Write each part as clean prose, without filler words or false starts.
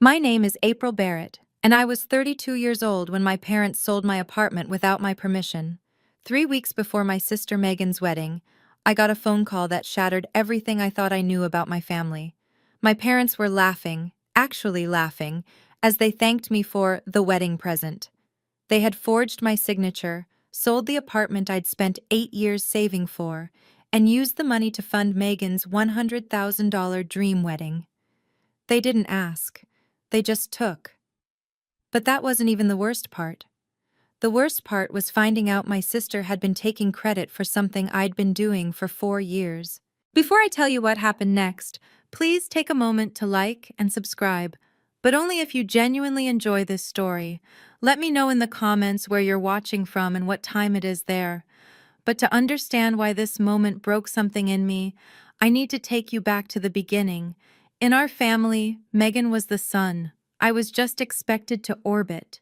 My name is April Barrett, and I was 32 years old when my parents sold my apartment without my permission. 3 weeks before my sister Megan's wedding, I got a phone call that shattered everything I thought I knew about my family. My parents were laughing, actually laughing, as they thanked me for the wedding present. They had forged my signature, sold the apartment I'd spent 8 years saving for, and used the money to fund Megan's $100,000 dream wedding. They didn't ask. They just took. But that wasn't even the worst part. The worst part was finding out my sister had been taking credit for something I'd been doing for 4 years. Before I tell you what happened next, please take a moment to like and subscribe, but only if you genuinely enjoy this story. Let me know in the comments where you're watching from and what time it is there. But to understand why this moment broke something in me, I need to take you back to the beginning. In our family, Megan was the sun. I was just expected to orbit.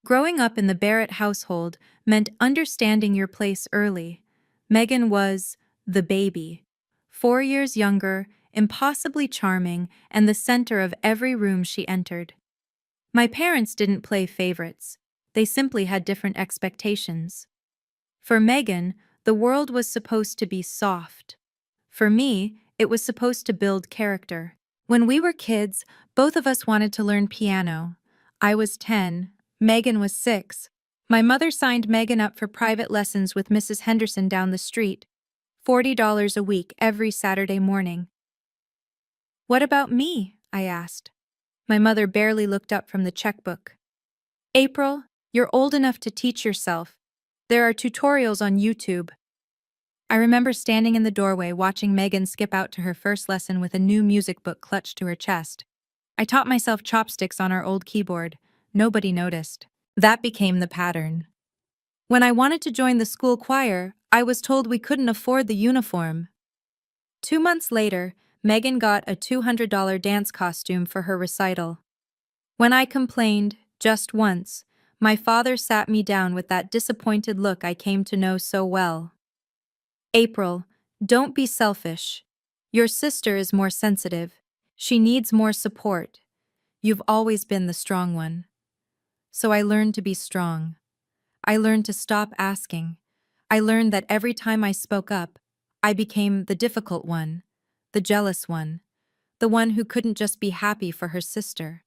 Growing up in the Barrett household meant understanding your place early. Megan was the baby. 4 years younger, impossibly charming, and the center of every room she entered. My parents didn't play favorites. They simply had different expectations. For Megan, the world was supposed to be soft. For me, it was supposed to build character. When we were kids, both of us wanted to learn piano. I was 10, Megan was 6. My mother signed Megan up for private lessons with Mrs. Henderson down the street, $40 a week every Saturday morning. "What about me?" I asked. My mother barely looked up from the checkbook. "April, you're old enough to teach yourself. There are tutorials on YouTube." I remember standing in the doorway watching Megan skip out to her first lesson with a new music book clutched to her chest. I taught myself chopsticks on our old keyboard. Nobody noticed. That became the pattern. When I wanted to join the school choir, I was told we couldn't afford the uniform. 2 months later, Megan got a $200 dance costume for her recital. When I complained, just once, my father sat me down with that disappointed look I came to know so well. "April, don't be selfish. Your sister is more sensitive. She needs more support. You've always been the strong one." So I learned to be strong. I learned to stop asking. I learned that every time I spoke up, I became the difficult one, the jealous one, the one who couldn't just be happy for her sister.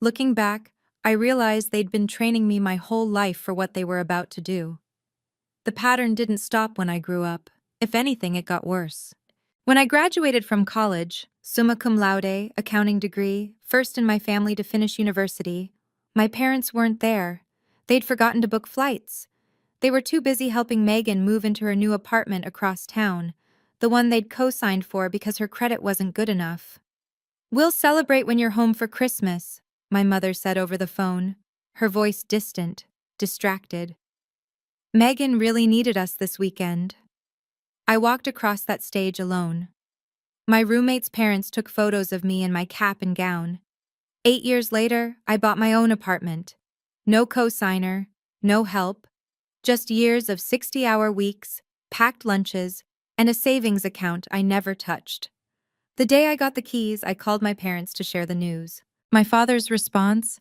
Looking back, I realized they'd been training me my whole life for what they were about to do. The pattern didn't stop when I grew up. If anything, it got worse. When I graduated from college, summa cum laude, accounting degree, first in my family to finish university, my parents weren't there. They'd forgotten to book flights. They were too busy helping Megan move into her new apartment across town, the one they'd co-signed for because her credit wasn't good enough. "We'll celebrate when you're home for Christmas," my mother said over the phone, her voice distant, distracted. Megan really needed us this weekend. I walked across that stage alone. My roommate's parents took photos of me in my cap and gown. 8 years later, I bought my own apartment. No co-signer, no help, just years of 60-hour weeks, packed lunches, and a savings account I never touched. The day I got the keys, I called my parents to share the news. My father's response?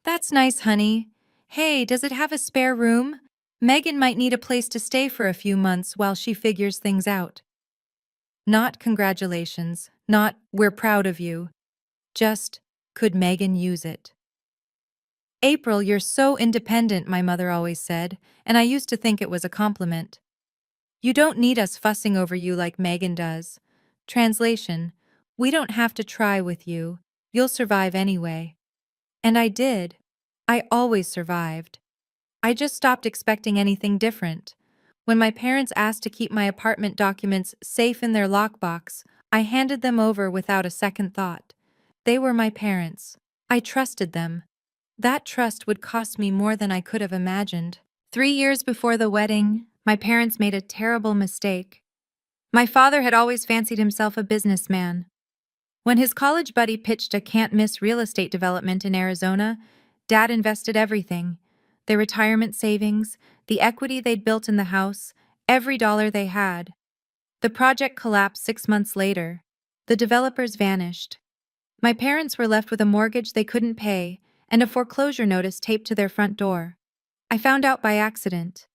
"That's nice, honey. Hey, does it have a spare room? Megan might need a place to stay for a few months while she figures things out." Not congratulations, not "we're proud of you." Just, could Megan use it? "April, you're so independent," my mother always said, and I used to think it was a compliment. "You don't need us fussing over you like Megan does." Translation: we don't have to try with you. You'll survive anyway. And I did. I always survived. I just stopped expecting anything different. When my parents asked to keep my apartment documents safe in their lockbox, I handed them over without a second thought. They were my parents. I trusted them. That trust would cost me more than I could have imagined. 3 years before the wedding, my parents made a terrible mistake. My father had always fancied himself a businessman. When his college buddy pitched a can't-miss real estate development in Arizona, Dad invested everything. Their retirement savings, the equity they'd built in the house, every dollar they had. The project collapsed 6 months later. The developers vanished. My parents were left with a mortgage they couldn't pay and a foreclosure notice taped to their front door. I found out by accident.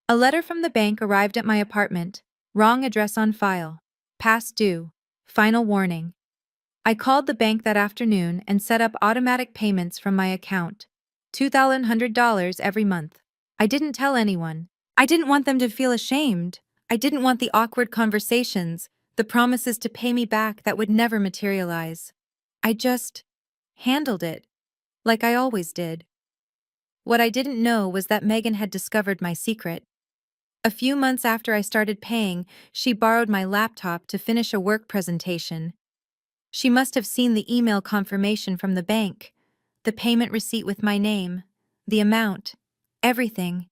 A letter from the bank arrived at my apartment. Wrong address on file. Past due. Final warning. I called the bank that afternoon and set up automatic payments from my account. $2,100 every month. I didn't tell anyone. I didn't want them to feel ashamed. I didn't want the awkward conversations, the promises to pay me back that would never materialize. I just handled it, like I always did. What I didn't know was that Megan had discovered my secret. A few months after I started paying, she borrowed my laptop to finish a work presentation. She must have seen the email confirmation from the bank, the payment receipt with my name, the amount, everything.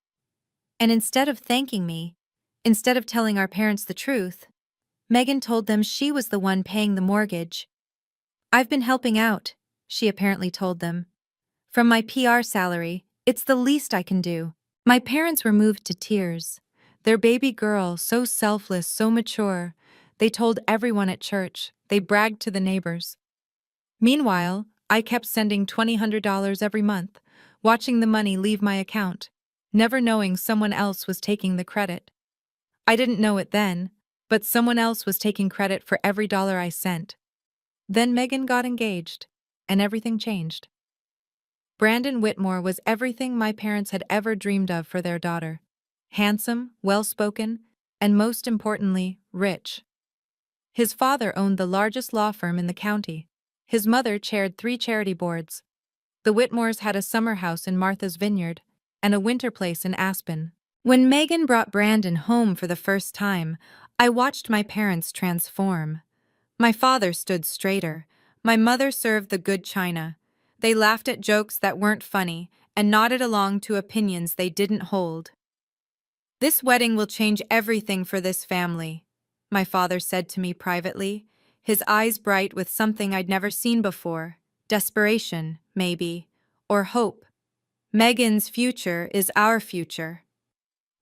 And instead of thanking me, instead of telling our parents the truth, Megan told them she was the one paying the mortgage. "I've been helping out," she apparently told them. "From my PR salary, it's the least I can do." My parents were moved to tears. Their baby girl, so selfless, so mature. They told everyone at church. They bragged to the neighbors. Meanwhile, I kept sending $2,000 every month, watching the money leave my account, never knowing someone else was taking the credit. I didn't know it then, but someone else was taking credit for every dollar I sent. Then Megan got engaged, and everything changed. Brandon Whitmore was everything my parents had ever dreamed of for their daughter. Handsome, well-spoken, and most importantly, rich. His father owned the largest law firm in the county. His mother chaired 3 charity boards. The Whitmores had a summer house in Martha's Vineyard and a winter place in Aspen. When Megan brought Brandon home for the first time, I watched my parents transform. My father stood straighter. My mother served the good china. They laughed at jokes that weren't funny and nodded along to opinions they didn't hold. "This wedding will change everything for this family," my father said to me privately, his eyes bright with something I'd never seen before. Desperation, maybe, or hope. "Megan's future is our future."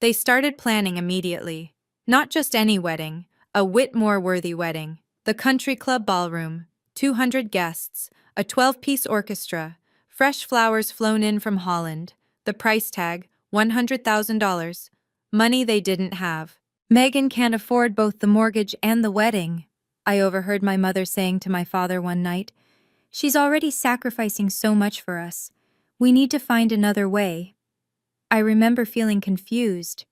They started planning immediately. Not just any wedding, a Whitmore-worthy wedding. The country club ballroom, 200 guests, a 12-piece orchestra, fresh flowers flown in from Holland, the price tag, $100,000. Money they didn't have. "Megan can't afford both the mortgage and the wedding," I overheard my mother saying to my father one night. "She's already sacrificing so much for us. We need to find another way." I remember feeling confused.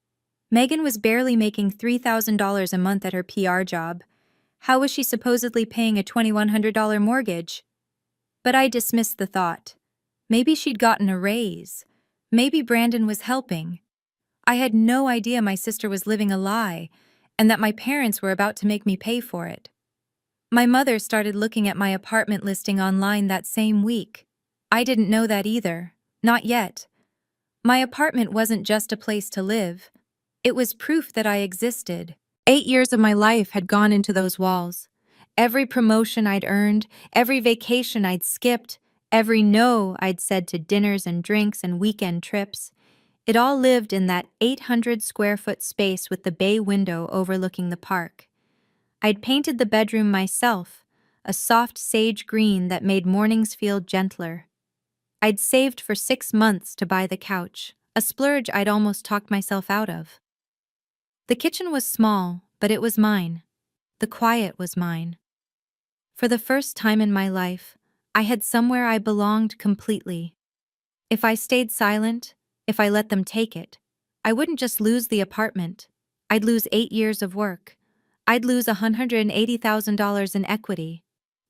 Megan was barely making $3,000 a month at her PR job. How was she supposedly paying a $2,100 mortgage? But I dismissed the thought. Maybe she'd gotten a raise. Maybe Brandon was helping. I had no idea my sister was living a lie, and that my parents were about to make me pay for it. My mother started looking at my apartment listing online that same week. I didn't know that either. Not yet. My apartment wasn't just a place to live. It was proof that I existed. 8 years of my life had gone into those walls. Every promotion I'd earned, every vacation I'd skipped, every no I'd said to dinners and drinks and weekend trips. It all lived in that 800-square-foot space with the bay window overlooking the park. I'd painted the bedroom myself, a soft sage green that made mornings feel gentler. I'd saved for 6 months to buy the couch, a splurge I'd almost talked myself out of. The kitchen was small, but it was mine. The quiet was mine. For the first time in my life, I had somewhere I belonged completely. If I stayed silent, if I let them take it, I wouldn't just lose the apartment. I'd lose 8 years of work. I'd lose $180,000 in equity.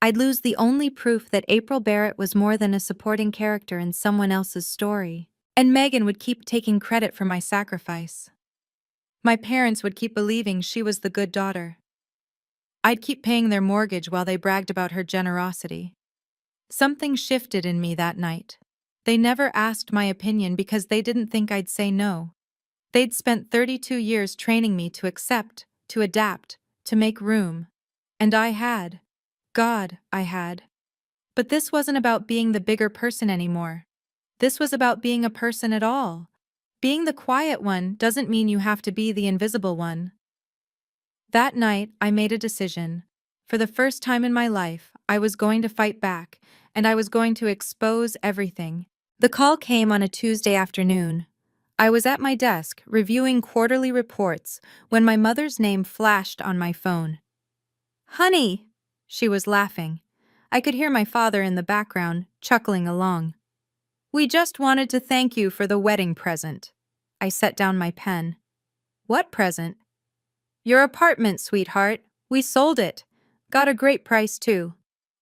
I'd lose the only proof that April Barrett was more than a supporting character in someone else's story. And Megan would keep taking credit for my sacrifice. My parents would keep believing she was the good daughter. I'd keep paying their mortgage while they bragged about her generosity. Something shifted in me that night. They never asked my opinion because they didn't think I'd say no. They'd spent 32 years training me to accept, to adapt, to make room. And I had. God, I had. But this wasn't about being the bigger person anymore. This was about being a person at all. Being the quiet one doesn't mean you have to be the invisible one. That night, I made a decision. For the first time in my life, I was going to fight back, and I was going to expose everything. The call came on a Tuesday afternoon. I was at my desk, reviewing quarterly reports, when my mother's name flashed on my phone. "Honey!" She was laughing. I could hear my father in the background, chuckling along. "We just wanted to thank you for the wedding present." I set down my pen. "What present?" "Your apartment, sweetheart. We sold it. Got a great price, too.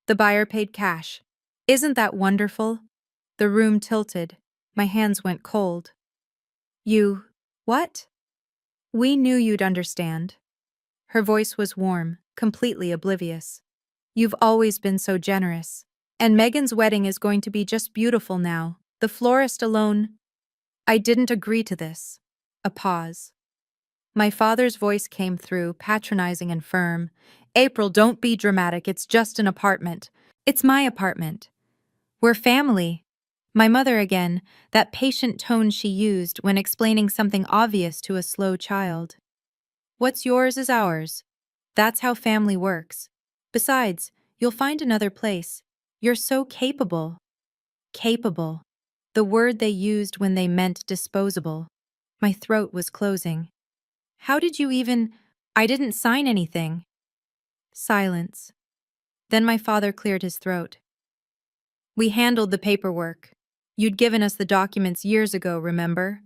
The buyer paid cash. Isn't that wonderful?" The room tilted. My hands went cold. "You... what?" "We knew you'd understand." Her voice was warm, completely oblivious. "You've always been so generous. And Megan's wedding is going to be just beautiful now. The florist alone..." "I didn't agree to this." A pause. My father's voice came through, patronizing and firm. "April, don't be dramatic. It's just an apartment. It's my apartment. We're family." My mother again, that patient tone she used when explaining something obvious to a slow child. "What's yours is ours. That's how family works. Besides, you'll find another place. You're so capable." Capable. The word they used when they meant disposable. My throat was closing. "How did you even—" "I didn't sign anything." Silence. Then my father cleared his throat. "We handled the paperwork. You'd given us the documents years ago, remember?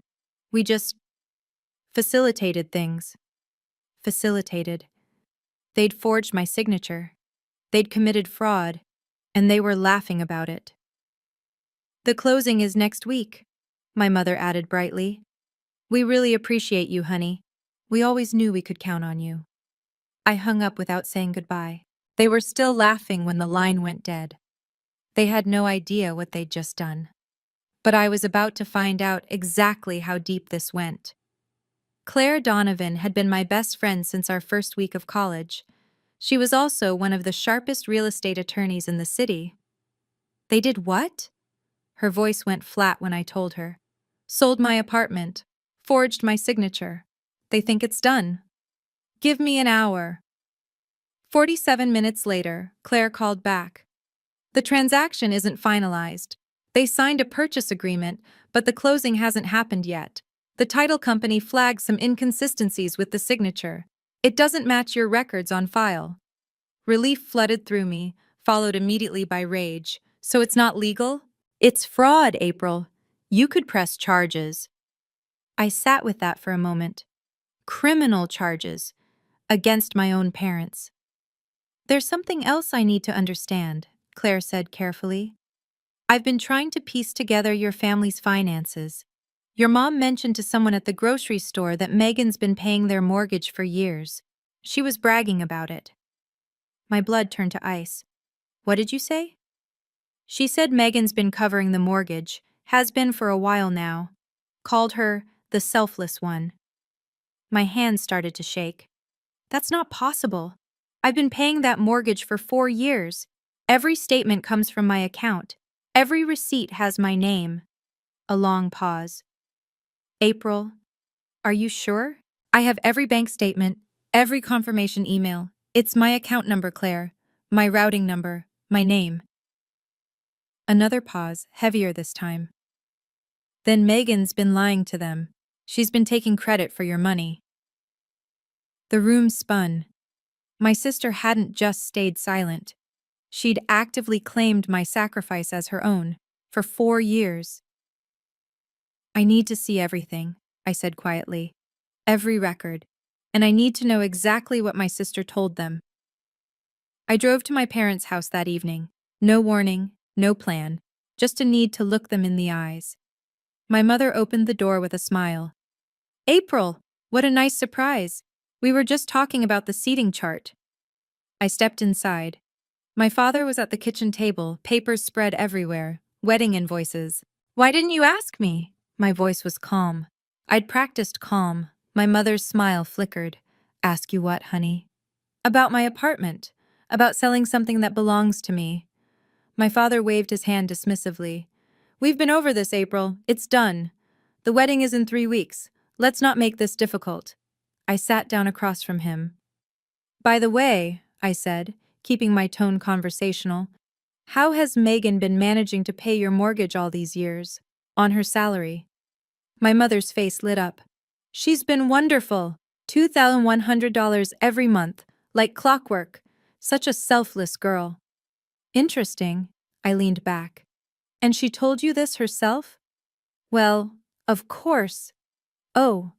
We just facilitated things." Facilitated. They'd forged my signature. They'd committed fraud, and they were laughing about it. "The closing is next week," my mother added brightly. "We really appreciate you, honey. We always knew we could count on you." I hung up without saying goodbye. They were still laughing when the line went dead. They had no idea what they'd just done. But I was about to find out exactly how deep this went. Claire Donovan had been my best friend since our first week of college. She was also one of the sharpest real estate attorneys in the city. "They did what?" Her voice went flat when I told her. "Sold my apartment. Forged my signature. They think it's done. Give me an hour." 47 minutes later, Claire called back. "The transaction isn't finalized. They signed a purchase agreement, but the closing hasn't happened yet. The title company flagged some inconsistencies with the signature. It doesn't match your records on file." Relief flooded through me, followed immediately by rage. "So it's not legal?" "It's fraud, April. You could press charges." I sat with that for a moment. Criminal charges. Against my own parents. "There's something else I need to understand," Claire said carefully. "I've been trying to piece together your family's finances. Your mom mentioned to someone at the grocery store that Megan's been paying their mortgage for years. She was bragging about it." My blood turned to ice. "What did you say?" "She said Megan's been covering the mortgage, has been for a while now. Called her the selfless one." My hands started to shake. "That's not possible. I've been paying that mortgage for 4 years. Every statement comes from my account. Every receipt has my name." A long pause. "April, are you sure?" "I have every bank statement, every confirmation email. It's my account number, Claire. My routing number, my name." Another pause, heavier this time. "Then Megan's been lying to them. She's been taking credit for your money." The room spun. My sister hadn't just stayed silent. She'd actively claimed my sacrifice as her own, for 4 years. "I need to see everything," I said quietly. "Every record. And I need to know exactly what my sister told them." I drove to my parents' house that evening. No warning, no plan, just a need to look them in the eyes. My mother opened the door with a smile. "April, what a nice surprise. We were just talking about the seating chart." I stepped inside. My father was at the kitchen table, papers spread everywhere, wedding invoices. "Why didn't you ask me?" My voice was calm. I'd practiced calm. My mother's smile flickered. "Ask you what, honey?" "About my apartment. About selling something that belongs to me." My father waved his hand dismissively. "We've been over this, April. It's done. The wedding is in 3 weeks. Let's not make this difficult." I sat down across from him. "By the way," I said, keeping my tone conversational. How has Megan been managing to pay your mortgage all these years? On her salary. My mother's face lit up. She's been wonderful. $2,100 every month, like clockwork. Such a selfless girl. Interesting. I leaned back. And she told you this herself? Well, of course. Oh,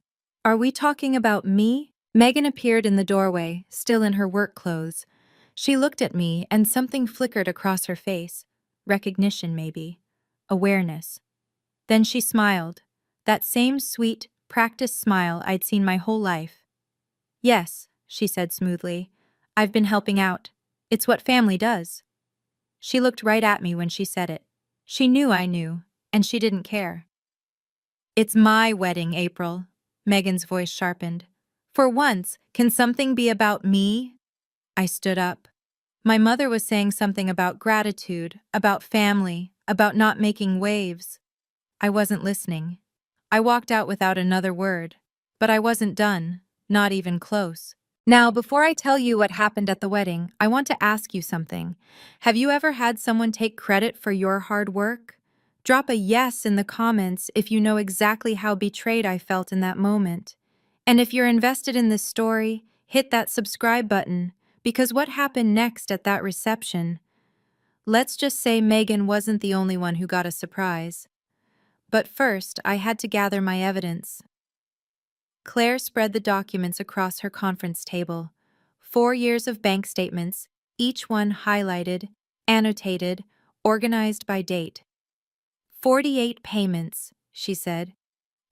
are we talking about me? Megan appeared in the doorway, still in her work clothes. She looked at me and something flickered across her face. Recognition, maybe. Awareness. Then she smiled. That same sweet, practiced smile I'd seen my whole life. Yes, she said smoothly. I've been helping out. It's what family does. She looked right at me when she said it. She knew I knew, and she didn't care. It's my wedding, April. Megan's voice sharpened. For once, can something be about me? I stood up. My mother was saying something about gratitude, about family, about not making waves. I wasn't listening. I walked out without another word. But I wasn't done, not even close. Now, before I tell you what happened at the wedding, I want to ask you something. Have you ever had someone take credit for your hard work? Drop a yes in the comments if you know exactly how betrayed I felt in that moment. And if you're invested in this story, hit that subscribe button, because what happened next at that reception? Let's just say Megan wasn't the only one who got a surprise. But first, I had to gather my evidence. Claire spread the documents across her conference table. 4 years of bank statements, each one highlighted, annotated, organized by date. 48 payments, she said.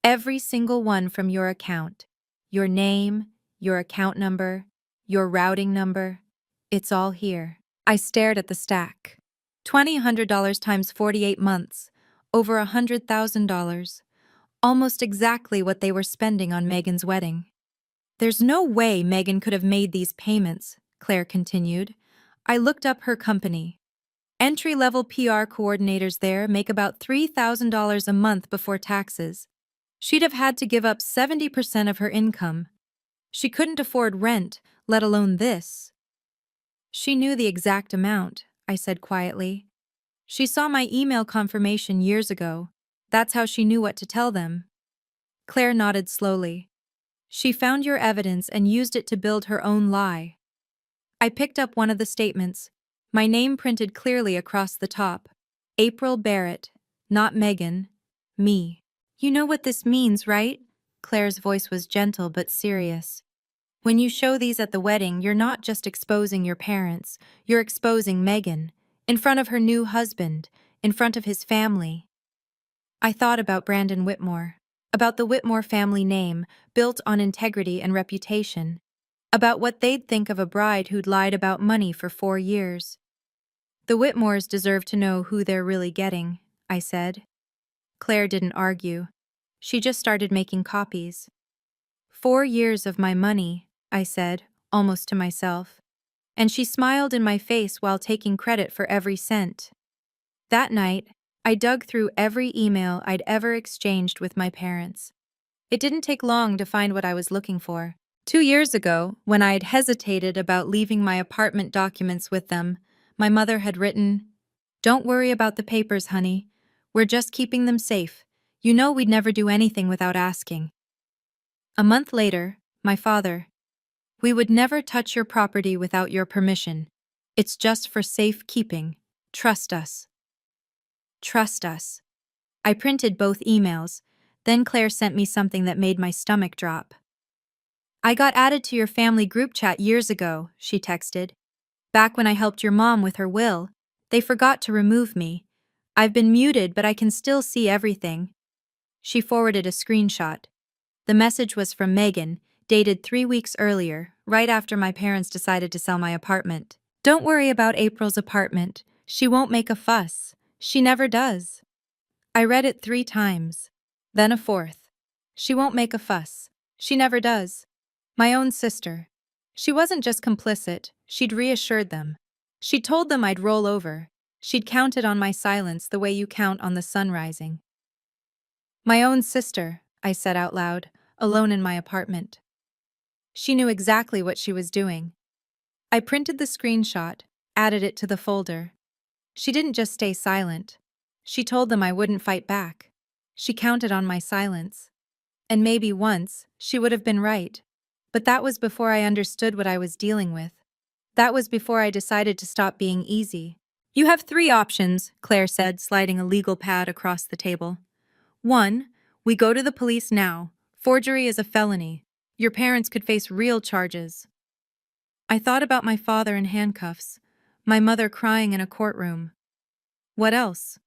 Every single one from your account. Your name, your account number, your routing number. It's all here. I stared at the stack. $2,100 times 48 months. Over $100,000. Almost exactly what they were spending on Megan's wedding. There's no way Megan could have made these payments, Claire continued. I looked up her company. Entry-level PR coordinators there make about $3,000 a month before taxes. She'd have had to give up 70% of her income. She couldn't afford rent, let alone this. She knew the exact amount, I said quietly. She saw my email confirmation years ago. That's how she knew what to tell them. Claire nodded slowly. She found your evidence and used it to build her own lie. I picked up one of the statements, my name printed clearly across the top. April Barrett, not Megan, me. You know what this means, right? Claire's voice was gentle but serious. When you show these at the wedding, you're not just exposing your parents, you're exposing Megan, in front of her new husband, in front of his family. I thought about Brandon Whitmore, about the Whitmore family name, built on integrity and reputation, about what they'd think of a bride who'd lied about money for 4 years. The Whitmores deserve to know who they're really getting, I said. Claire didn't argue. She just started making copies. 4 years of my money, I said, almost to myself. And she smiled in my face while taking credit for every cent. That night, I dug through every email I'd ever exchanged with my parents. It didn't take long to find what I was looking for. 2 years ago, when I'd hesitated about leaving my apartment documents with them, my mother had written, "Don't worry about the papers, honey. We're just keeping them safe. You know we'd never do anything without asking." A month later, my father, "We would never touch your property without your permission. It's just for safekeeping. Trust us." Trust us. I printed both emails. Then Claire sent me something that made my stomach drop. "I got added to your family group chat years ago," she texted. "Back when I helped your mom with her will. They forgot to remove me. I've been muted, but I can still see everything." She forwarded a screenshot. The message was from Megan, dated 3 weeks earlier, right after my parents decided to sell my apartment. "Don't worry about April's apartment. She won't make a fuss. She never does." I read it 3 times. Then a fourth. "She won't make a fuss. She never does." My own sister. She wasn't just complicit, she'd reassured them. She'd told them I'd roll over. She'd counted on my silence the way you count on the sun rising. My own sister, I said out loud, alone in my apartment. She knew exactly what she was doing. I printed the screenshot, added it to the folder. She didn't just stay silent. She told them I wouldn't fight back. She counted on my silence. And maybe once, she would have been right. But that was before I understood what I was dealing with. That was before I decided to stop being easy. You have 3 options, Claire said, sliding a legal pad across the table. 1. We go to the police now. Forgery is a felony. Your parents could face real charges. I thought about my father in handcuffs, my mother crying in a courtroom. What else?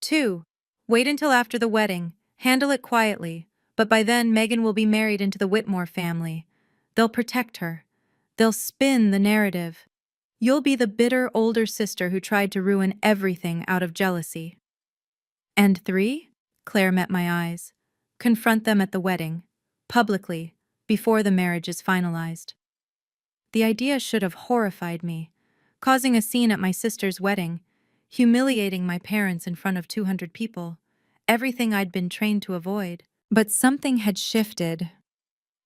2. Wait until after the wedding. Handle it quietly. But by then, Megan will be married into the Whitmore family. They'll protect her. They'll spin the narrative. You'll be the bitter older sister who tried to ruin everything out of jealousy. And 3? Claire met my eyes. Confront them at the wedding. Publicly. Before the marriage is finalized. The idea should have horrified me. Causing a scene at my sister's wedding. Humiliating my parents in front of 200 people. Everything I'd been trained to avoid. But something had shifted.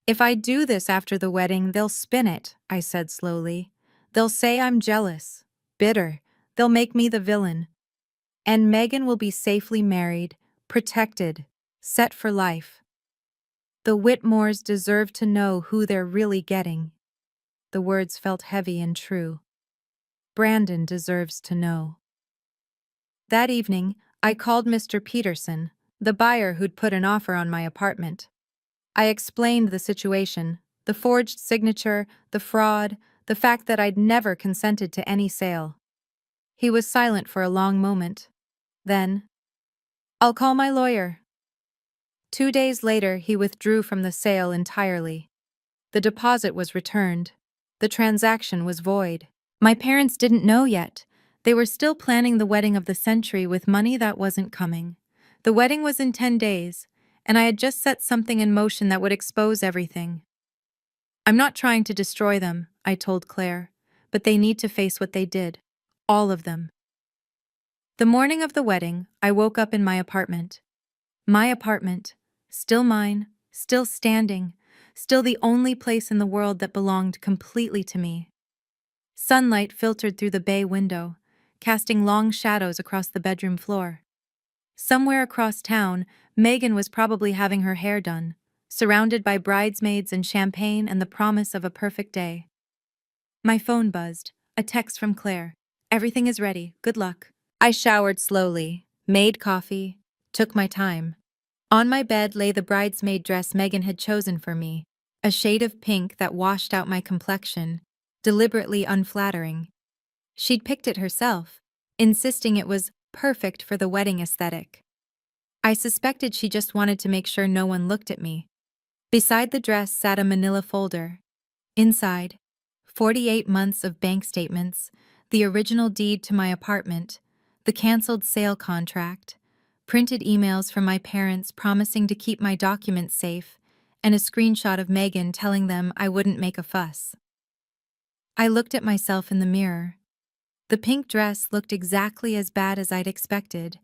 If I do this after the wedding, they'll spin it, I said slowly. They'll say I'm jealous, bitter. They'll make me the villain. And Megan will be safely married, protected, set for life. The Whitmores deserve to know who they're really getting. The words felt heavy and true. Brandon deserves to know. That evening, I called Mr. Peterson, the buyer who'd put an offer on my apartment. I explained the situation, the forged signature, the fraud, the fact that I'd never consented to any sale. He was silent for a long moment. Then, I'll call my lawyer. 2 days later, he withdrew from the sale entirely. The deposit was returned. The transaction was void. My parents didn't know yet. They were still planning the wedding of the century with money that wasn't coming. The wedding was in 10 days, and I had just set something in motion that would expose everything. I'm not trying to destroy them, I told Claire, but they need to face what they did. All of them. The morning of the wedding, I woke up in my apartment. My apartment, still mine, still standing, still the only place in the world that belonged completely to me. Sunlight filtered through the bay window, casting long shadows across the bedroom floor. Somewhere across town, Megan was probably having her hair done, surrounded by bridesmaids and champagne and the promise of a perfect day. My phone buzzed, a text from Claire. Everything is ready, good luck. I showered slowly, made coffee, took my time. On my bed lay the bridesmaid dress Megan had chosen for me, a shade of pink that washed out my complexion, deliberately unflattering. She'd picked it herself, insisting it was perfect for the wedding aesthetic. I suspected she just wanted to make sure no one looked at me. Beside the dress sat a manila folder. Inside, 48 months of bank statements, the original deed to my apartment, the canceled sale contract, printed emails from my parents promising to keep my documents safe, and a screenshot of Megan telling them I wouldn't make a fuss. I looked at myself in the mirror. The pink dress looked exactly as bad as I'd expected.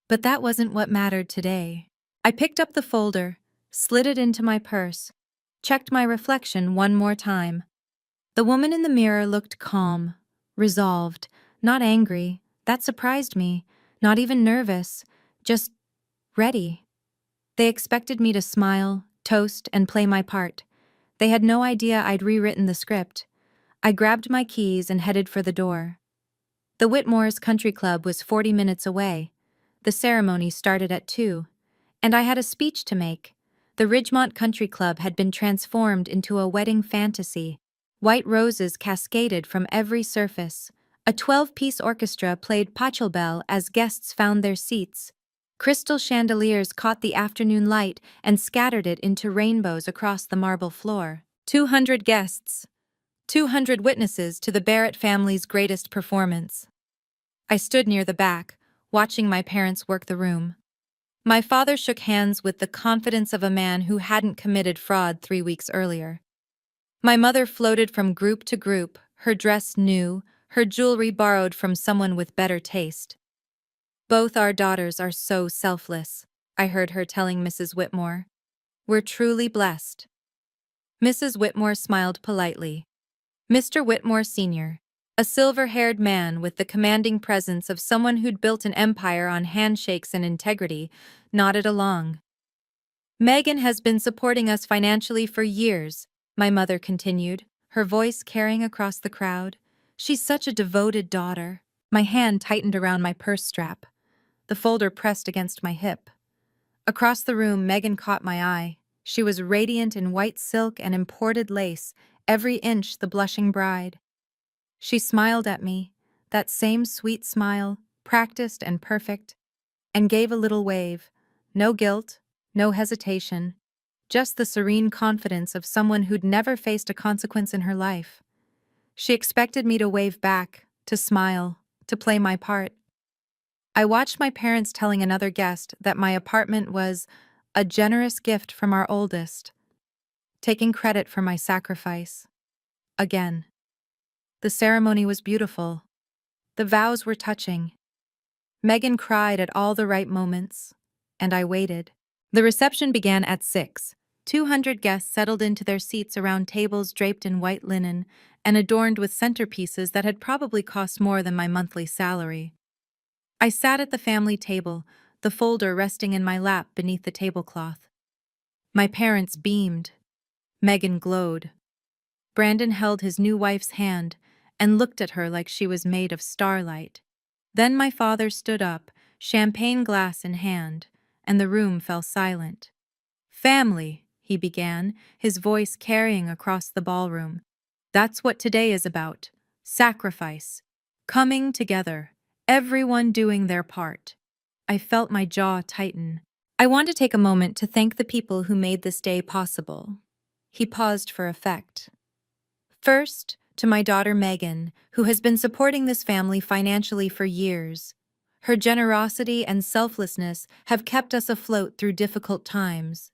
But that wasn't what mattered today. I picked up the folder, slid it into my purse, checked my reflection one more time. The woman in the mirror looked calm, resolved, not angry. That surprised me, not even nervous, just ready. They expected me to smile, toast, and play my part. They had no idea I'd rewritten the script. I grabbed my keys and headed for the door. The Whitmore's country club was 40 minutes away. The ceremony started at 2, and I had a speech to make. The Ridgemont Country Club had been transformed into a wedding fantasy. White roses cascaded from every surface. A 12-piece orchestra played Pachelbel as guests found their seats. Crystal chandeliers caught the afternoon light and scattered it into rainbows across the marble floor. 200 guests. 200 witnesses to the Barrett family's greatest performance. I stood near the back, watching my parents work the room. My father shook hands with the confidence of a man who hadn't committed fraud 3 weeks earlier. My mother floated from group to group, her dress new, her jewelry borrowed from someone with better taste. Both our daughters are so selfless, I heard her telling Mrs. Whitmore. We're truly blessed. Mrs. Whitmore smiled politely. Mr. Whitmore Sr., a silver-haired man with the commanding presence of someone who'd built an empire on handshakes and integrity, nodded along. Megan has been supporting us financially for years, my mother continued, her voice carrying across the crowd. She's such a devoted daughter. My hand tightened around my purse strap, the folder pressed against my hip. Across the room, Megan caught my eye. She was radiant in white silk and imported lace, every inch the blushing bride. She smiled at me, that same sweet smile, practiced and perfect, and gave a little wave. No guilt, no hesitation, just the serene confidence of someone who'd never faced a consequence in her life. She expected me to wave back, to smile, to play my part. I watched my parents telling another guest that my apartment was a generous gift from our oldest, taking credit for my sacrifice. Again. The ceremony was beautiful. The vows were touching. Megan cried at all the right moments, and I waited. The reception began at 6. 200 guests settled into their seats around tables draped in white linen and adorned with centerpieces that had probably cost more than my monthly salary. I sat at the family table, the folder resting in my lap beneath the tablecloth. My parents beamed. Megan glowed. Brandon held his new wife's hand and looked at her like she was made of starlight. Then my father stood up, champagne glass in hand, and the room fell silent. "Family," he began, his voice carrying across the ballroom. "That's what today is about. Sacrifice. Coming together. Everyone doing their part." I felt my jaw tighten. "I want to take a moment to thank the people who made this day possible." He paused for effect. "First, to my daughter Megan, who has been supporting this family financially for years. Her generosity and selflessness have kept us afloat through difficult times."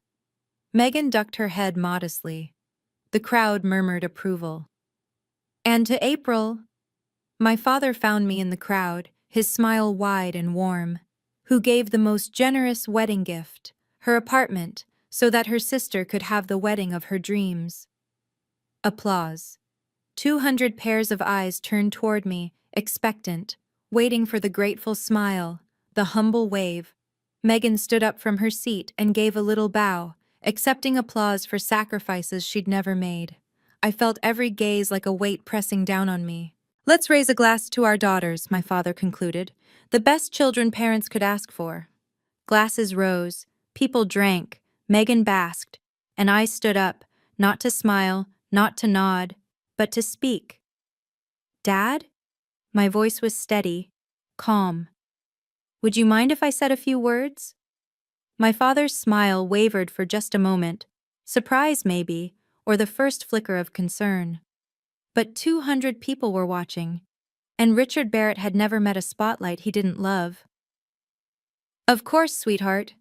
Megan ducked her head modestly. The crowd murmured approval. "And to April," my father found me in the crowd, his smile wide and warm, "who gave the most generous wedding gift, her apartment, so that her sister could have the wedding of her dreams." Applause. 200 pairs of eyes turned toward me, expectant, waiting for the grateful smile, the humble wave. Megan stood up from her seat and gave a little bow, accepting applause for sacrifices she'd never made. I felt every gaze like a weight pressing down on me. "Let's raise a glass to our daughters," my father concluded. "The best children parents could ask for." Glasses rose, people drank, Megan basked, and I stood up, not to smile, not to nod, but to speak. "Dad?" My voice was steady, calm. "Would you mind if I said a few words?" My father's smile wavered for just a moment, surprise maybe, or the first flicker of concern. But 200 people were watching, and Richard Barrett had never met a spotlight he didn't love. "Of course, sweetheart."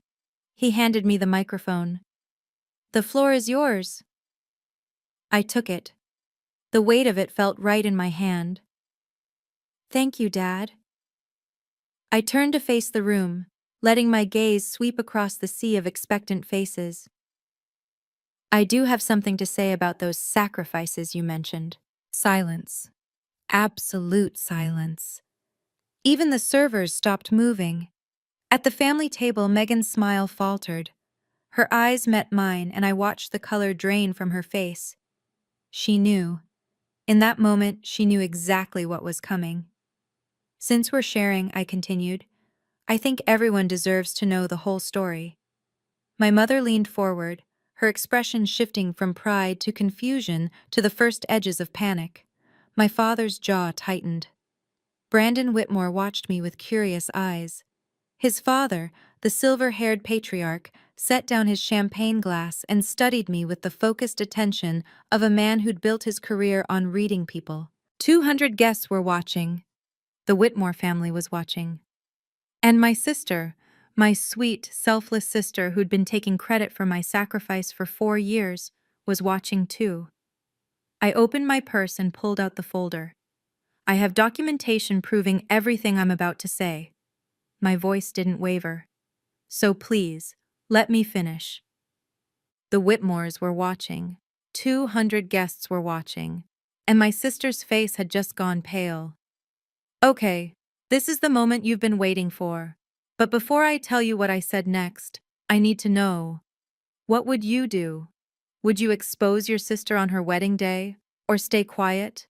He handed me the microphone. "The floor is yours." I took it. The weight of it felt right in my hand. "Thank you, Dad." I turned to face the room, letting my gaze sweep across the sea of expectant faces. "I do have something to say about those sacrifices you mentioned." Silence. Absolute silence. Even the servers stopped moving. At the family table, Megan's smile faltered. Her eyes met mine, and I watched the color drain from her face. She knew. In that moment, she knew exactly what was coming. "Since we're sharing," I continued, "I think everyone deserves to know the whole story." My mother leaned forward, her expression shifting from pride to confusion to the first edges of panic. My father's jaw tightened. Brandon Whitmore watched me with curious eyes. His father, the silver-haired patriarch, set down his champagne glass and studied me with the focused attention of a man who'd built his career on reading people. 200 guests were watching. The Whitmore family was watching. And my sister, my sweet, selfless sister who'd been taking credit for my sacrifice for 4 years, was watching too. I opened my purse and pulled out the folder. "I have documentation proving everything I'm about to say." My voice didn't waver. "So please, let me finish." The Whitmores were watching. 200 guests were watching. and my sister's face had just gone pale. Okay, this is the moment you've been waiting for. But before I tell you what I said next, I need to know, what would you do? Would you expose your sister on her wedding day, or stay quiet?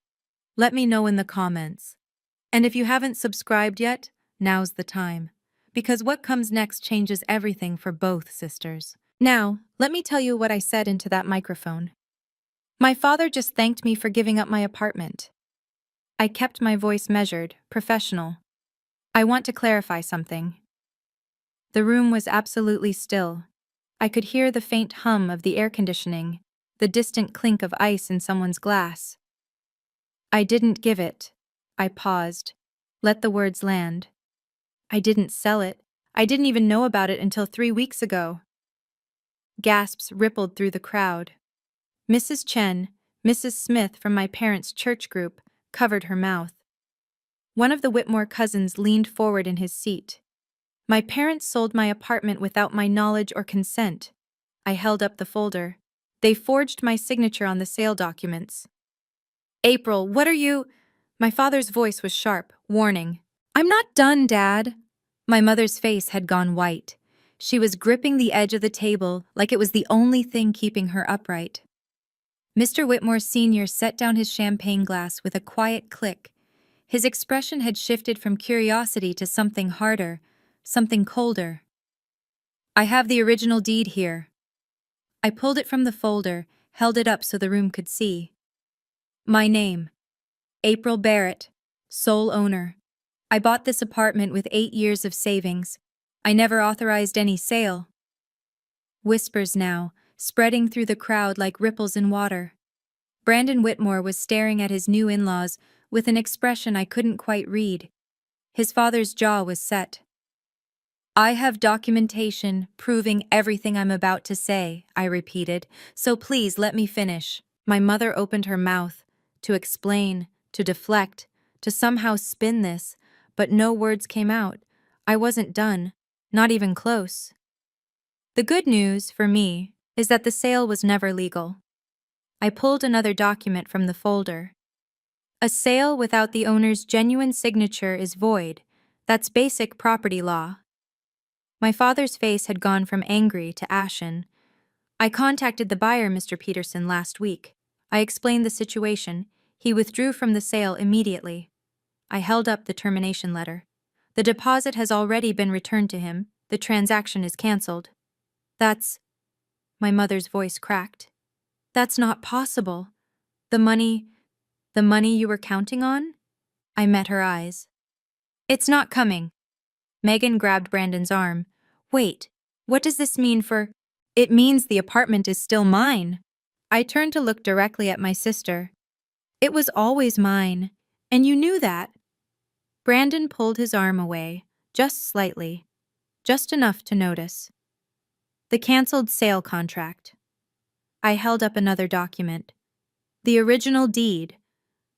Let me know in the comments. And if you haven't subscribed yet, now's the time. Because what comes next changes everything for both sisters. Now, let me tell you what I said into that microphone. My father just thanked me for giving up my apartment. I kept my voice measured, professional. I want to clarify something. The room was absolutely still. I could hear the faint hum of the air conditioning, the distant clink of ice in someone's glass. I didn't give it. I paused. Let the words land. I didn't sell it. I didn't even know about it until 3 weeks ago. Gasps rippled through the crowd. Mrs. Chen, Mrs. Smith from my parents' church group, covered her mouth. One of the Whitmore cousins leaned forward in his seat. My parents sold my apartment without my knowledge or consent. I held up the folder. They forged my signature on the sale documents. April, what are you? My father's voice was sharp, warning. I'm not done, Dad. My mother's face had gone white. She was gripping the edge of the table like it was the only thing keeping her upright. Mr. Whitmore Sr. set down his champagne glass with a quiet click. His expression had shifted from curiosity to something harder, something colder. I have the original deed here. I pulled it from the folder, held it up so the room could see. My name, April Barrett, sole owner. I bought this apartment with 8 years of savings. I never authorized any sale. Whispers now, spreading through the crowd like ripples in water. Brandon Whitmore was staring at his new in-laws with an expression I couldn't quite read. His father's jaw was set. I have documentation proving everything I'm about to say, I repeated, so please let me finish. My mother opened her mouth to explain, to deflect, to somehow spin this, but no words came out. I wasn't done, not even close. The good news, for me, is that the sale was never legal. I pulled another document from the folder. A sale without the owner's genuine signature is void. That's basic property law. My father's face had gone from angry to ashen. I contacted the buyer, Mr. Peterson, last week. I explained the situation. He withdrew from the sale immediately. I held up the termination letter. The deposit has already been returned to him. The transaction is canceled. My mother's voice cracked. That's not possible. The money you were counting on? I met her eyes. It's not coming. Megan grabbed Brandon's arm. Wait, what does this mean for... It means the apartment is still mine. I turned to look directly at my sister. It was always mine, and you knew that. Brandon pulled his arm away, just slightly, just enough to notice. The canceled sale contract. I held up another document. The original deed,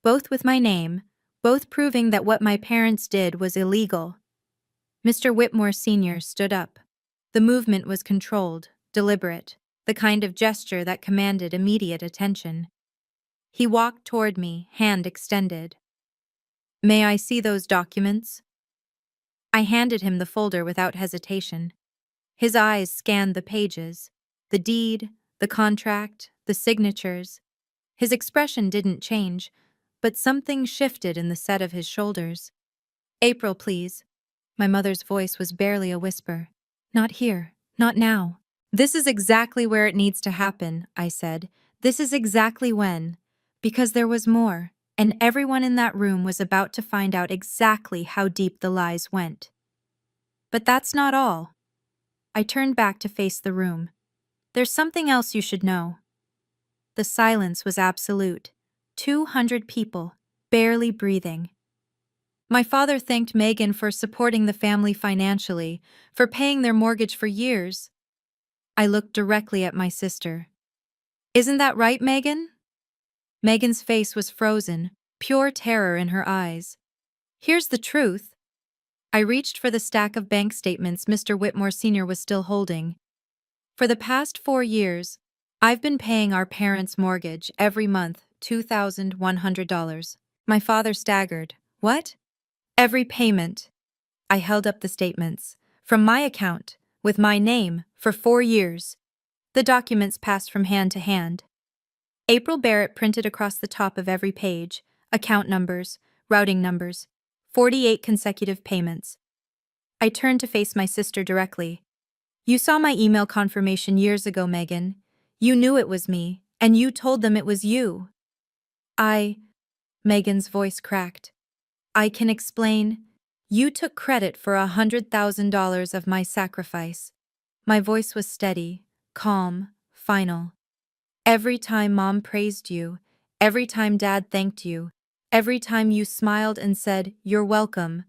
both with my name, both proving that what my parents did was illegal. Mr. Whitmore Sr. stood up. The movement was controlled, deliberate, the kind of gesture that commanded immediate attention. He walked toward me, hand extended. May I see those documents? I handed him the folder without hesitation. His eyes scanned the pages, the deed, the contract, the signatures. His expression didn't change, but something shifted in the set of his shoulders. April, please. My mother's voice was barely a whisper. Not here, not now. This is exactly where it needs to happen, I said. This is exactly when. Because there was more, and everyone in that room was about to find out exactly how deep the lies went. But that's not all. I turned back to face the room. There's something else you should know. The silence was absolute. 200 people, barely breathing. My father thanked Megan for supporting the family financially, for paying their mortgage for years. I looked directly at my sister. Isn't that right, Megan? Megan's face was frozen, pure terror in her eyes. Here's the truth. I reached for the stack of bank statements Mr. Whitmore Sr. was still holding. For the past 4 years, I've been paying our parents' mortgage every month $2,100. My father staggered. What? Every payment. I held up the statements. From my account, with my name, for 4 years. The documents passed from hand to hand. April Barrett printed across the top of every page, account numbers, routing numbers, 48 consecutive payments. I turned to face my sister directly. You saw my email confirmation years ago, Megan. You knew it was me, and you told them it was you. Megan's voice cracked. I can explain. You took credit for $100,000 of my sacrifice. My voice was steady, calm, final. Every time Mom praised you, every time Dad thanked you, every time you smiled and said, "You're welcome,"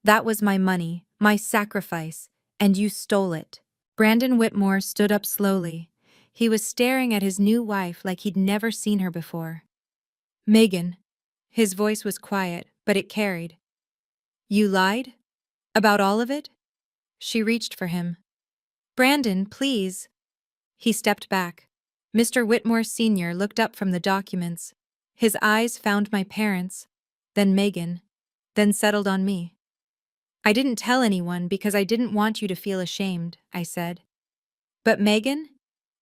that was my money, my sacrifice, and you stole it. Brandon Whitmore stood up slowly. He was staring at his new wife like he'd never seen her before. Megan. His voice was quiet, but it carried. You lied? About all of it? She reached for him. Brandon, please. He stepped back. Mr. Whitmore Sr. looked up from the documents. His eyes found my parents, then Megan, then settled on me. I didn't tell anyone because I didn't want you to feel ashamed, I said. But Megan?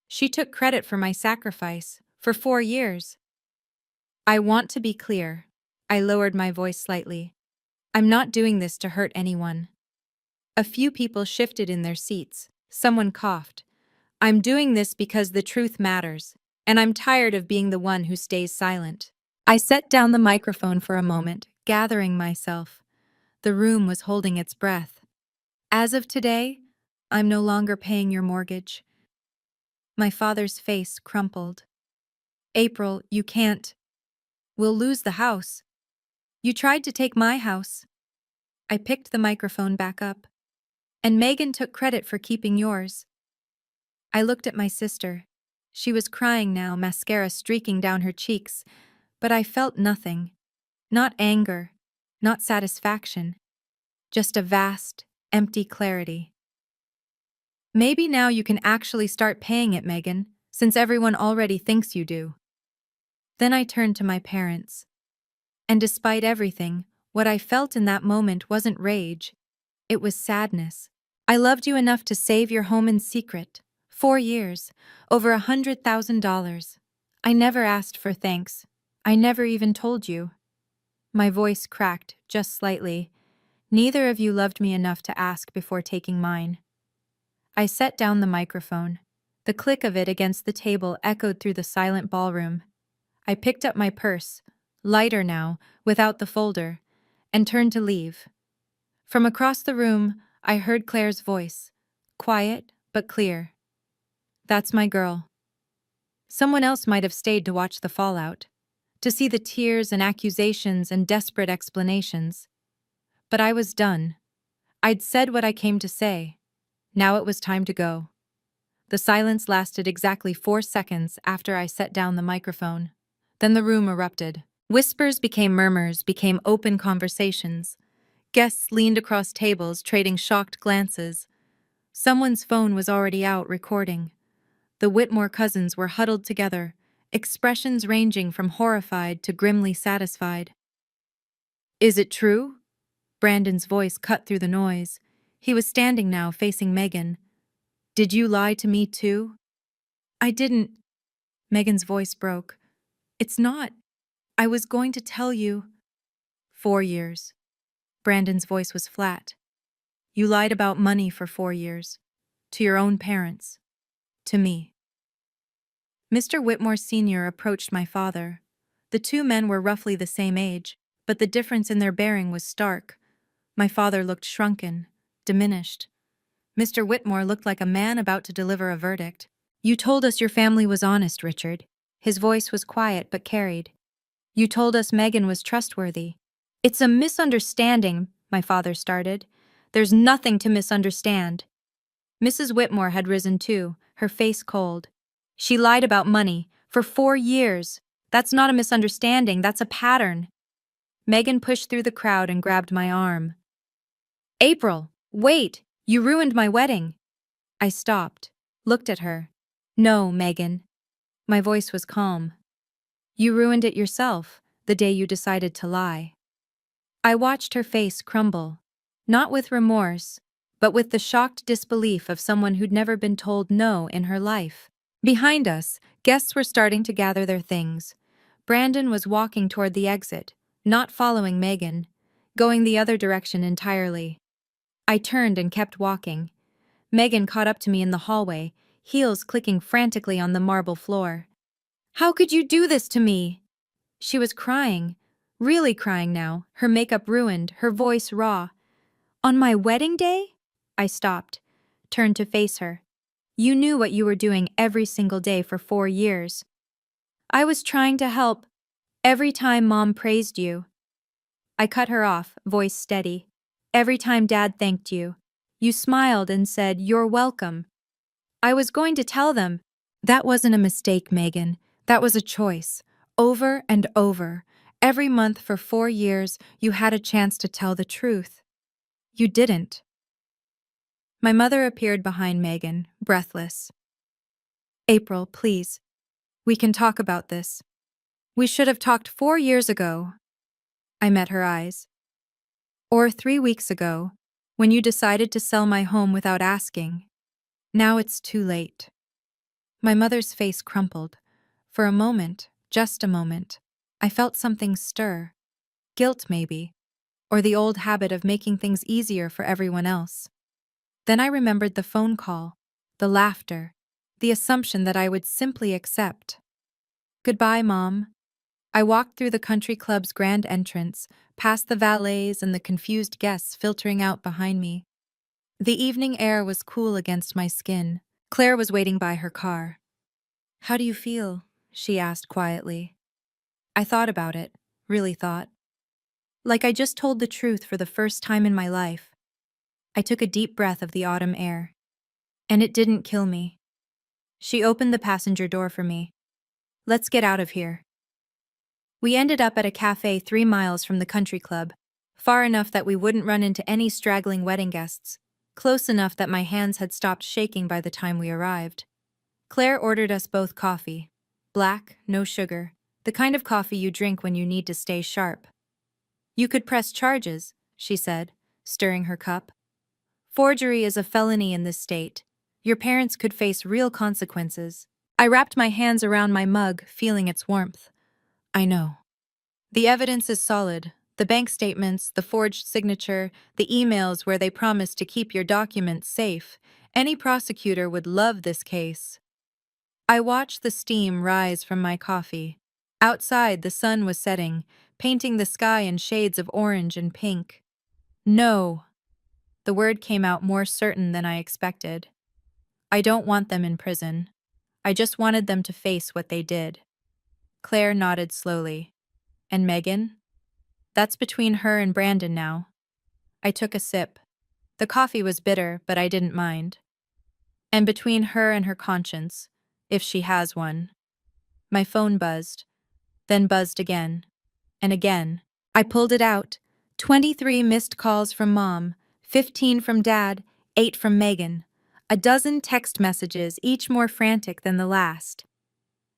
She took credit for my sacrifice, for 4 years. I want to be clear. I lowered my voice slightly. I'm not doing this to hurt anyone. A few people shifted in their seats. Someone coughed. I'm doing this because the truth matters, and I'm tired of being the one who stays silent. I set down the microphone for a moment, gathering myself. The room was holding its breath. As of today, I'm no longer paying your mortgage. My father's face crumpled. April, you can't. We'll lose the house. You tried to take my house. I picked the microphone back up. And Megan took credit for keeping yours. I looked at my sister. She was crying now, mascara streaking down her cheeks, but I felt nothing. Not anger, not satisfaction, just a vast, empty clarity. Maybe now you can actually start paying it, Megan, since everyone already thinks you do. Then I turned to my parents. And despite everything, what I felt in that moment wasn't rage. It was sadness. I loved you enough to save your home in secret. 4 years, over $100,000. I never asked for thanks. I never even told you. My voice cracked, just slightly. Neither of you loved me enough to ask before taking mine. I set down the microphone. The click of it against the table echoed through the silent ballroom. I picked up my purse, lighter now, without the folder, and turned to leave. From across the room, I heard Claire's voice, quiet but clear. That's my girl. Someone else might have stayed to watch the fallout, to see the tears and accusations and desperate explanations. But I was done. I'd said what I came to say. Now it was time to go. The silence lasted exactly 4 seconds after I set down the microphone. Then the room erupted. Whispers became murmurs, became open conversations. Guests leaned across tables, trading shocked glances. Someone's phone was already out, recording. The Whitmore cousins were huddled together, expressions ranging from horrified to grimly satisfied. Is it true? Brandon's voice cut through the noise. He was standing now, facing Megan. Did you lie to me too? I didn't. Megan's voice broke. It's not. I was going to tell you. 4 years. Brandon's voice was flat. You lied about money for 4 years. To your own parents. To me. Mr. Whitmore Sr. approached my father. The two men were roughly the same age, but the difference in their bearing was stark. My father looked shrunken, diminished. Mr. Whitmore looked like a man about to deliver a verdict. You told us your family was honest, Richard. His voice was quiet but carried. You told us Megan was trustworthy. It's a misunderstanding, my father started. There's nothing to misunderstand. Mrs. Whitmore had risen too, her face cold. She lied about money for 4 years. That's not a misunderstanding, that's a pattern. Megan pushed through the crowd and grabbed my arm. April, wait, you ruined my wedding. I stopped, looked at her. No, Megan. My voice was calm. You ruined it yourself, the day you decided to lie. I watched her face crumble, not with remorse, but with the shocked disbelief of someone who'd never been told no in her life. Behind us, guests were starting to gather their things. Brandon was walking toward the exit, not following Megan, going the other direction entirely. I turned and kept walking. Megan caught up to me in the hallway, heels clicking frantically on the marble floor. "How could you do this to me?" She was crying, really crying now, her makeup ruined, her voice raw. "On my wedding day?" I stopped, turned to face her. "You knew what you were doing every single day for 4 years. I was trying to help. Every time Mom praised you." I cut her off, voice steady. "Every time Dad thanked you. You smiled and said, 'You're welcome.'" I was going to tell them. "That wasn't a mistake, Megan. That was a choice. Over and over. Every month for 4 years, you had a chance to tell the truth. You didn't." My mother appeared behind Megan, breathless. "April, please. We can talk about this. We should have talked 4 years ago." I met her eyes. "Or 3 weeks ago, when you decided to sell my home without asking. Now it's too late." My mother's face crumpled. For a moment, just a moment, I felt something stir. Guilt, maybe, or the old habit of making things easier for everyone else. Then I remembered the phone call, the laughter, the assumption that I would simply accept. "Goodbye, Mom." I walked through the country club's grand entrance, past the valets and the confused guests filtering out behind me. The evening air was cool against my skin. Claire was waiting by her car. "How do you feel?" she asked quietly. I thought about it, really thought. Like I just told the truth for the first time in my life. I took a deep breath of the autumn air. And it didn't kill me. She opened the passenger door for me. "Let's get out of here." We ended up at a cafe 3 miles from the country club, far enough that we wouldn't run into any straggling wedding guests, close enough that my hands had stopped shaking by the time we arrived. Claire ordered us both coffee. Black, no sugar, the kind of coffee you drink when you need to stay sharp. "You could press charges," she said, stirring her cup. "Forgery is a felony in this state. Your parents could face real consequences." I wrapped my hands around my mug, feeling its warmth. "I know. The evidence is solid. The bank statements, the forged signature, the emails where they promised to keep your documents safe. Any prosecutor would love this case." I watched the steam rise from my coffee. Outside, the sun was setting, painting the sky in shades of orange and pink. "No." The word came out more certain than I expected. "I don't want them in prison. I just wanted them to face what they did." Claire nodded slowly. "And Megan?" "That's between her and Brandon now." I took a sip. The coffee was bitter, but I didn't mind. "And between her and her conscience, if she has one." My phone buzzed, then buzzed again. And again. I pulled it out. 23 missed calls from Mom, 15 from Dad, 8 from Megan. A dozen text messages, each more frantic than the last.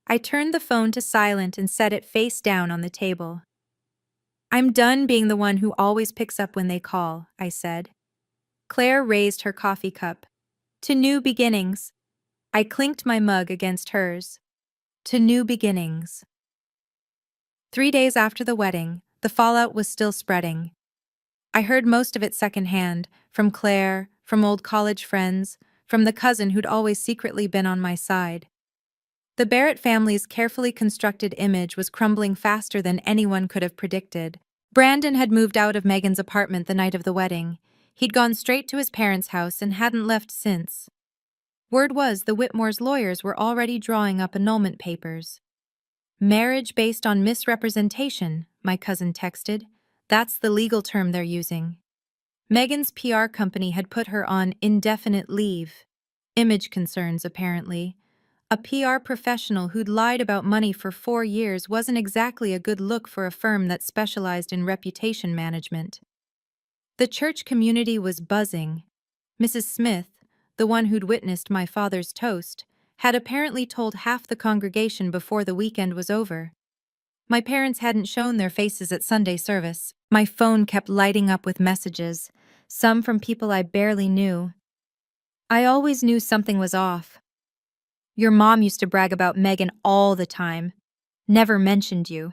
I turned the phone to silent and set it face down on the table. "I'm done being the one who always picks up when they call," I said. Claire raised her coffee cup. "To new beginnings." I clinked my mug against hers. "To new beginnings." 3 days after the wedding, the fallout was still spreading. I heard most of it secondhand, from Claire, from old college friends, from the cousin who'd always secretly been on my side. The Barrett family's carefully constructed image was crumbling faster than anyone could have predicted. Brandon had moved out of Megan's apartment the night of the wedding. He'd gone straight to his parents' house and hadn't left since. Word was the Whitmore's lawyers were already drawing up annulment papers. "Marriage based on misrepresentation," my cousin texted. "That's the legal term they're using." Megan's PR company had put her on indefinite leave. Image concerns, apparently. A PR professional who'd lied about money for 4 years wasn't exactly a good look for a firm that specialized in reputation management. The church community was buzzing. Mrs. Smith, the one who'd witnessed my father's toast, had apparently told half the congregation before the weekend was over. My parents hadn't shown their faces at Sunday service. My phone kept lighting up with messages, some from people I barely knew. I always knew something was off. Your mom used to brag about Megan all the time. Never mentioned you.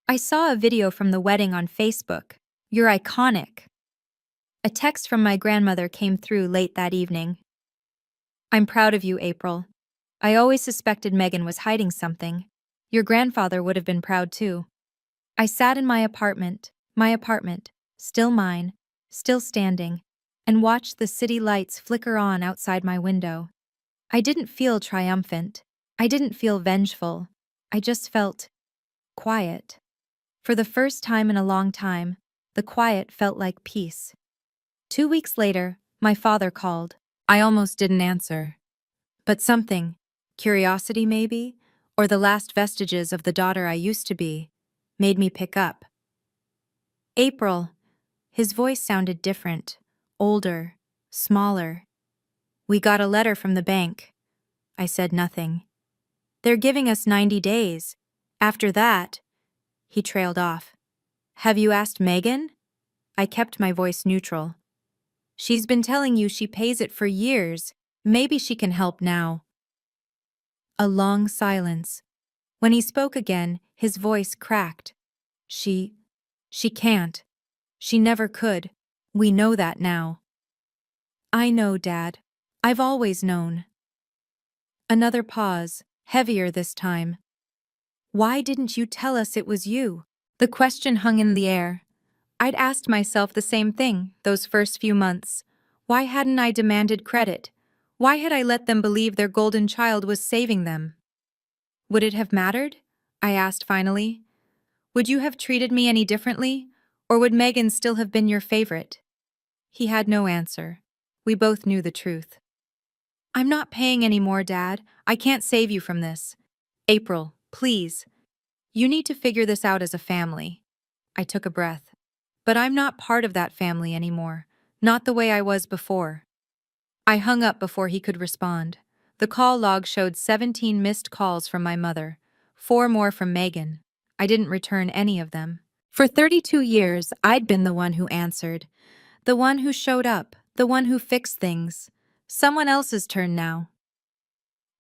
I saw a video from the wedding on Facebook. You're iconic. A text from my grandmother came through late that evening. I'm proud of you, April. I always suspected Megan was hiding something. Your grandfather would have been proud too. I sat in my apartment, still mine, still standing, and watched the city lights flicker on outside my window. I didn't feel triumphant. I didn't feel vengeful. I just felt quiet. For the first time in a long time, the quiet felt like peace. 2 weeks later, my father called. I almost didn't answer. But something, curiosity maybe, or the last vestiges of the daughter I used to be, made me pick up. April. His voice sounded different, older, smaller. We got a letter from the bank. I said nothing. They're giving us 90 days. After that, he trailed off. Have you asked Megan? I kept my voice neutral. She's been telling you she pays it for years. Maybe she can help now. A long silence. When he spoke again, his voice cracked. She can't. She never could. We know that now. I know, Dad. I've always known. Another pause, heavier this time. Why didn't you tell us it was you? The question hung in the air. I'd asked myself the same thing those first few months. Why hadn't I demanded credit? Why had I let them believe their golden child was saving them? Would it have mattered? I asked finally. Would you have treated me any differently? Or would Megan still have been your favorite? He had no answer. We both knew the truth. I'm not paying any more, Dad. I can't save you from this. April, please. You need to figure this out as a family. I took a breath. But I'm not part of that family anymore. Not the way I was before. I hung up before he could respond. The call log showed 17 missed calls from my mother, 4 more from Megan. I didn't return any of them. For 32 years, I'd been the one who answered, the one who showed up, the one who fixed things. Someone else's turn now.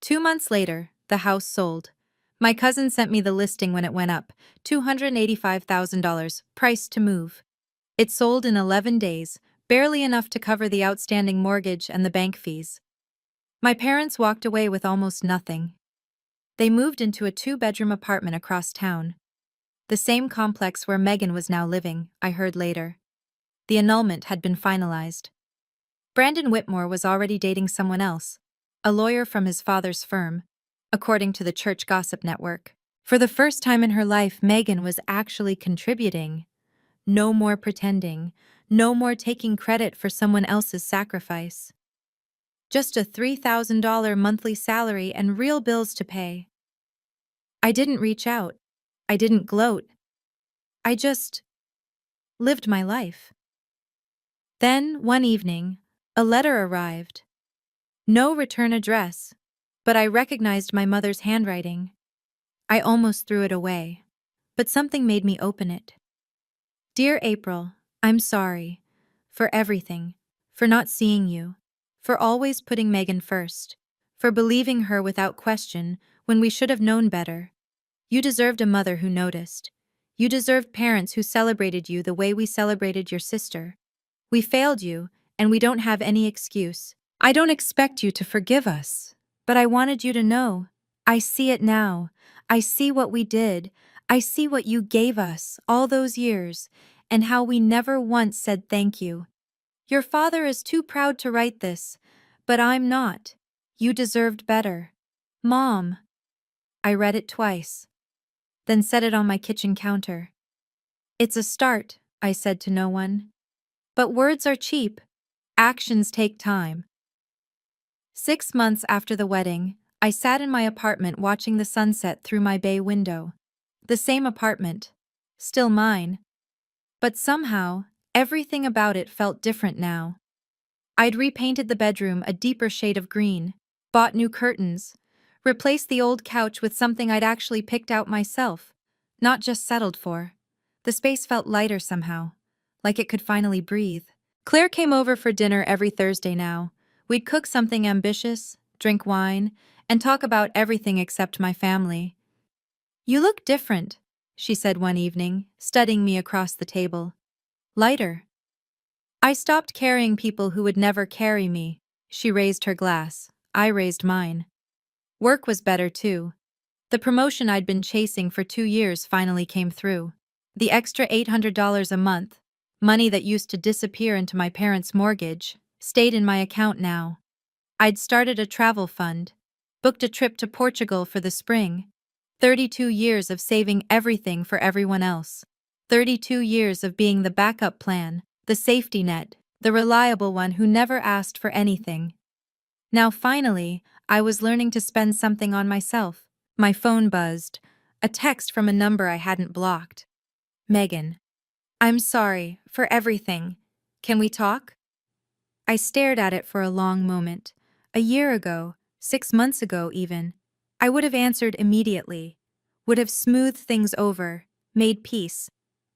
2 months later, the house sold. My cousin sent me the listing when it went up, $285,000, price to move. It sold in 11 days, barely enough to cover the outstanding mortgage and the bank fees. My parents walked away with almost nothing. They moved into a 2-bedroom apartment across town. The same complex where Megan was now living, I heard later. The annulment had been finalized. Brandon Whitmore was already dating someone else, a lawyer from his father's firm, according to the church gossip network. For the first time in her life, Megan was actually contributing. No more pretending, no more taking credit for someone else's sacrifice. Just a $3,000 monthly salary and real bills to pay. I didn't reach out. I didn't gloat. I just lived my life. Then, one evening, a letter arrived. No return address, but I recognized my mother's handwriting. I almost threw it away, but something made me open it. Dear April, I'm sorry. For everything. For not seeing you. For always putting Megan first. For believing her without question when we should have known better. You deserved a mother who noticed. You deserved parents who celebrated you the way we celebrated your sister. We failed you, and we don't have any excuse. I don't expect you to forgive us, but I wanted you to know. I see it now. I see what we did. I see what you gave us all those years, and how we never once said thank you. Your father is too proud to write this, but I'm not. You deserved better. Mom. I read it twice, then set it on my kitchen counter. It's a start, I said to no one. But words are cheap. Actions take time. 6 months after the wedding, I sat in my apartment watching the sunset through my bay window. The same apartment. Still mine. But somehow, everything about it felt different now. I'd repainted the bedroom a deeper shade of green, bought new curtains, replaced the old couch with something I'd actually picked out myself, not just settled for. The space felt lighter somehow, like it could finally breathe. Claire came over for dinner every Thursday now. We'd cook something ambitious, drink wine, and talk about everything except my family. "You look different," she said one evening, studying me across the table. "Lighter." "I stopped carrying people who would never carry me." She raised her glass. I raised mine. Work was better too. The promotion I'd been chasing for 2 years finally came through. The extra $800 a month, money that used to disappear into my parents' mortgage, stayed in my account now. I'd started a travel fund, booked a trip to Portugal for the spring. 32 years of saving everything for everyone else. 32 years of being the backup plan, the safety net, the reliable one who never asked for anything. Now finally, I was learning to spend something on myself. My phone buzzed, a text from a number I hadn't blocked. "Megan, I'm sorry for everything. Can we talk?" I stared at it for a long moment. A year ago, 6 months ago even, I would have answered immediately, would have smoothed things over, made peace.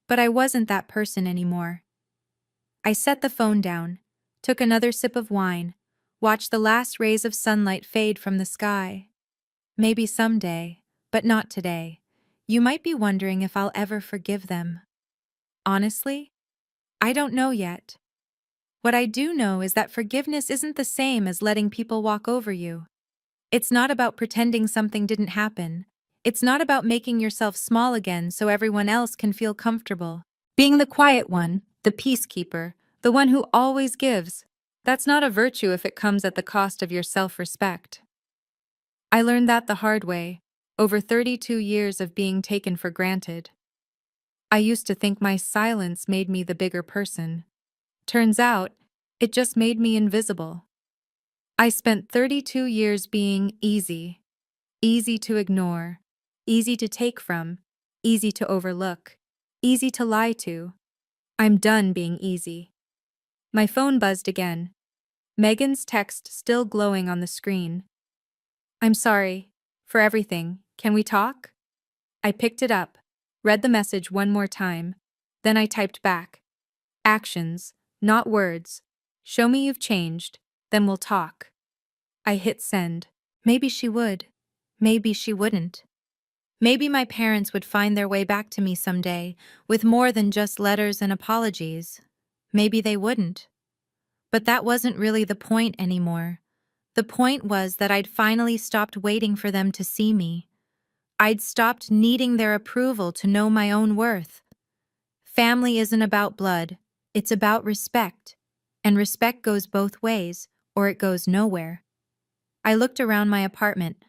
But I wasn't that person anymore. I set the phone down, took another sip of wine, watched the last rays of sunlight fade from the sky. Maybe someday, but not today. You might be wondering if I'll ever forgive them. Honestly, I don't know yet. What I do know is that forgiveness isn't the same as letting people walk over you. It's not about pretending something didn't happen. It's not about making yourself small again so everyone else can feel comfortable. Being the quiet one, the peacekeeper, the one who always gives, that's not a virtue if it comes at the cost of your self-respect. I learned that the hard way, over 32 years of being taken for granted. I used to think my silence made me the bigger person. Turns out, it just made me invisible. I spent 32 years being easy. Easy to ignore, easy to take from, easy to overlook, easy to lie to. I'm done being easy. My phone buzzed again. Megan's text still glowing on the screen. "I'm sorry for everything. Can we talk?" I picked it up, read the message one more time. Then I typed back. "Actions, not words. Show me you've changed, then we'll talk." I hit send. Maybe she would. Maybe she wouldn't. Maybe my parents would find their way back to me someday, with more than just letters and apologies. Maybe they wouldn't. But that wasn't really the point anymore. The point was that I'd finally stopped waiting for them to see me. I'd stopped needing their approval to know my own worth. Family isn't about blood, it's about respect. And respect goes both ways, or it goes nowhere. I looked around my apartment,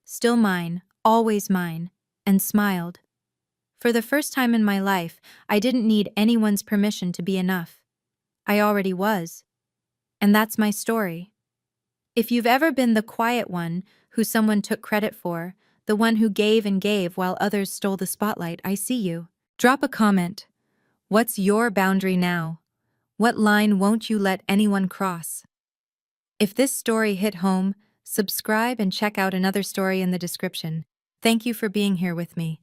still mine, always mine, and smiled. For the first time in my life, I didn't need anyone's permission to be enough. I already was. And that's my story. If you've ever been the quiet one who someone took credit for, the one who gave and gave while others stole the spotlight, I see you. Drop a comment. What's your boundary now? What line won't you let anyone cross? If this story hit home, subscribe and check out another story in the description. Thank you for being here with me.